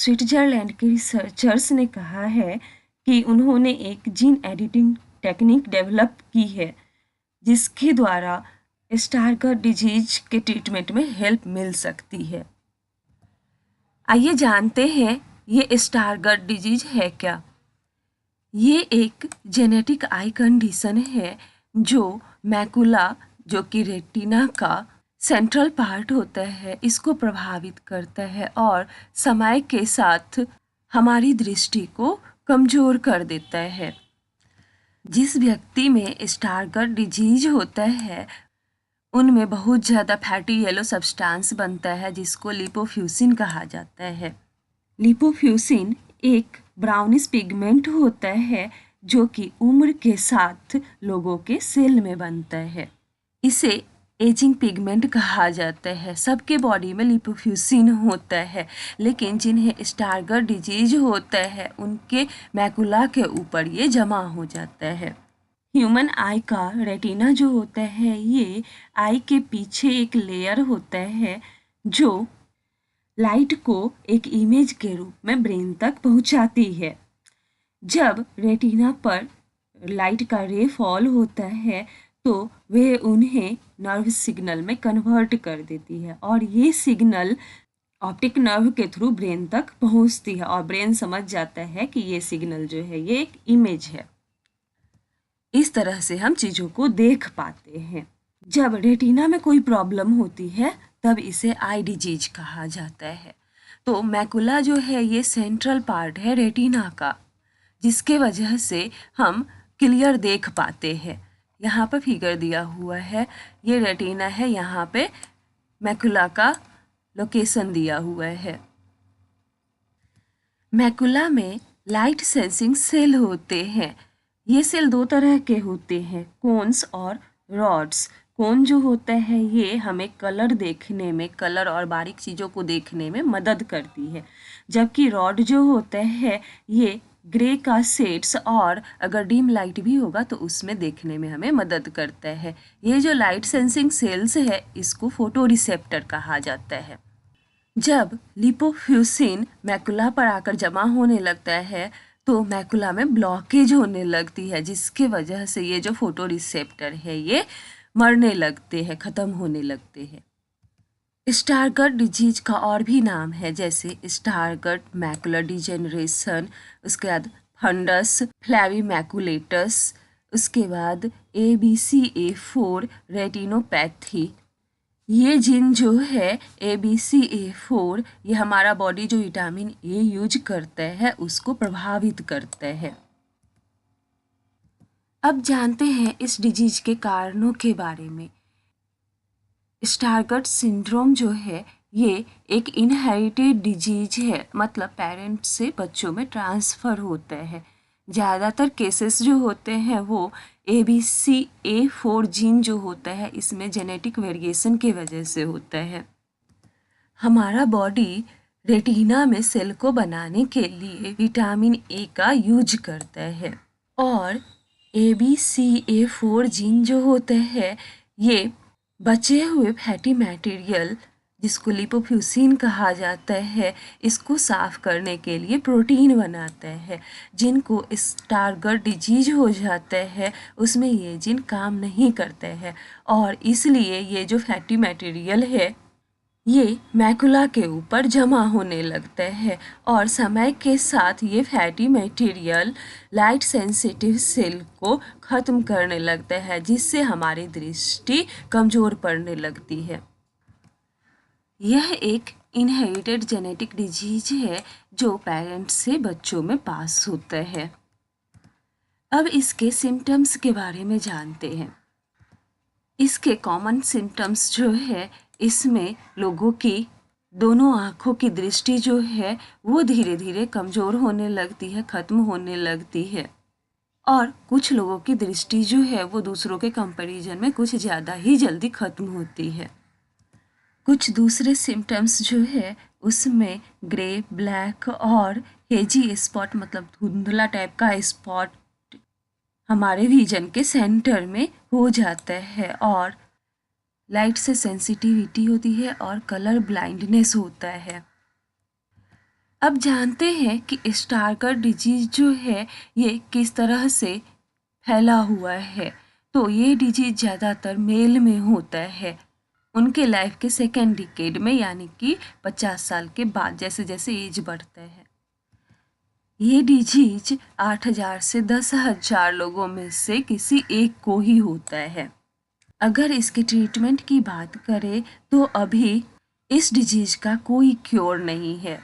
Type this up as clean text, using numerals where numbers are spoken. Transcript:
Switzerland के researchers ने कहा है कि उन्होंने एक जीन एडिटिंग टेक्निक डेवलप की है जिसके द्वारा स्टारगर्ट डिजीज के ट्रीटमेंट में हेल्प मिल सकती है। आइए जानते हैं ये स्टारगर्ट डिजीज है क्या। ये एक जेनेटिक आई कंडीशन है जो मैकुला, जो कि रेटिना का सेंट्रल पार्ट होता है, इसको प्रभावित करता है और समय के साथ हमारी दृष्टि को कमज़ोर कर देता है। जिस व्यक्ति में स्टारगर्ट डिजीज होता है उनमें बहुत ज़्यादा फैटी येलो सब्सटेंस बनता है जिसको लिपोफ्यूसिन कहा जाता है। लिपोफ्यूसिन एक ब्राउनिश पिगमेंट होता है जो कि उम्र के साथ लोगों के सेल में बनता है। इसे एजिंग पिगमेंट कहा जाता है। सबके बॉडी में लिपोफ्यूसिन होता है, लेकिन जिन्हें स्टारगर्ट डिजीज होता है उनके मैकुला के ऊपर ये जमा हो जाता है। ह्यूमन आई का रेटिना जो होता है ये आई के पीछे एक लेयर होता है जो लाइट को एक इमेज के रूप में ब्रेन तक पहुंचाती है। जब रेटिना पर लाइट का रे फॉल होता है तो वे उन्हें नर्व सिग्नल में कन्वर्ट कर देती है और ये सिग्नल ऑप्टिक नर्व के थ्रू ब्रेन तक पहुंचती है और ब्रेन समझ जाता है कि ये सिग्नल जो है ये एक इमेज है। इस तरह से हम चीज़ों को देख पाते हैं। जब रेटिना में कोई प्रॉब्लम होती है तब इसे आई डिजीज कहा जाता है। तो मैकुला जो है ये सेंट्रल पार्ट है रेटिना का, जिसके वजह से हम क्लियर देख पाते हैं। यहाँ पर फिगर दिया हुआ है, ये रेटिना है, यहाँ पे मैकुला का लोकेशन दिया हुआ है। मैकुला में लाइट सेंसिंग सेल होते हैं। ये सेल दो तरह के होते हैं, कोन्स और रॉड्स। कोन जो होता है ये हमें कलर देखने में, कलर और बारीक चीज़ों को देखने में मदद करती है, जबकि रॉड जो होता है ये ग्रे का शेड्स और अगर डीम लाइट भी होगा तो उसमें देखने में हमें मदद करता है। ये जो लाइट सेंसिंग सेल्स है इसको फोटो रिसेप्टर कहा जाता है। जब लिपोफ्यूसिन मैकुला पर आकर जमा होने लगता है तो मैकुला में ब्लॉकेज होने लगती है, जिसके वजह से ये जो फोटो रिसेप्टर है ये मरने लगते हैं, ख़त्म होने लगते हैं। स्टारगर्ट डिजीज का और भी नाम है, जैसे स्टारगर्ट मैकुलर डिजेनरेशन, उसके बाद फंडस फ्लैवीमैकुलेटस, उसके बाद ABCA4 रेटिनोपैथी। ये जीन जो है ABCA4 ये हमारा बॉडी जो विटामिन ए यूज करता है उसको प्रभावित करता है। अब जानते हैं इस डिजीज के कारणों के बारे में। स्टारगर्ट सिंड्रोम जो है ये एक इनहेरिटेड डिजीज है, मतलब पेरेंट्स से बच्चों में ट्रांसफ़र होता है। ज़्यादातर केसेस जो होते हैं वो ABCA4 जीन जो होता है इसमें जेनेटिक वेरिएशन की वजह से होता है। हमारा बॉडी रेटिना में सेल को बनाने के लिए विटामिन ए का यूज करता है और ABCA4 जीन जो होता है ये बचे हुए फैटी मटेरियल जिसको लिपोफ्यूसिन कहा जाता है इसको साफ करने के लिए प्रोटीन बनाता है। जिनको स्टारगर्ट डिजीज हो जाता है उसमें ये जीन काम नहीं करता है और इसलिए ये जो फैटी मटेरियल है ये मैकुला के ऊपर जमा होने लगता है और समय के साथ ये fatty material light sensitive cell को ख़त्म करने लगता है, जिससे हमारी दृष्टि कमज़ोर पड़ने लगती है। यह एक इनहेरिटेड जेनेटिक डिजीज है जो पेरेंट्स से बच्चों में पास होता है। अब इसके सिम्टम्स के बारे में जानते हैं। इसके कॉमन सिम्टम्स जो है इसमें लोगों की दोनों आँखों की दृष्टि जो है वो धीरे धीरे कमज़ोर होने लगती है, ख़त्म होने लगती है और कुछ लोगों की दृष्टि जो है वो दूसरों के कंपैरिजन में कुछ ज़्यादा ही जल्दी ख़त्म होती है। कुछ दूसरे सिम्टम्स जो है उसमें ग्रे, ब्लैक और हेजी स्पॉट, मतलब धुंधला टाइप का स्पॉट हमारे विजन के सेंटर में हो जाता है और लाइट से सेंसिटिविटी होती है और कलर ब्लाइंडनेस होता है। अब जानते हैं कि स्टार्गर डिजीज जो है ये किस तरह से फैला हुआ है। तो ये डिजीज ज़्यादातर मेल में होता है उनके लाइफ के सेकेंड डिकेड में, यानी कि 50 साल के बाद, जैसे जैसे एज बढ़ता है। ये डिजीज 8,000 से 10,000 लोगों में से किसी एक को ही होता है। अगर इसके ट्रीटमेंट की बात करें तो अभी इस डिजीज का कोई क्योर नहीं है।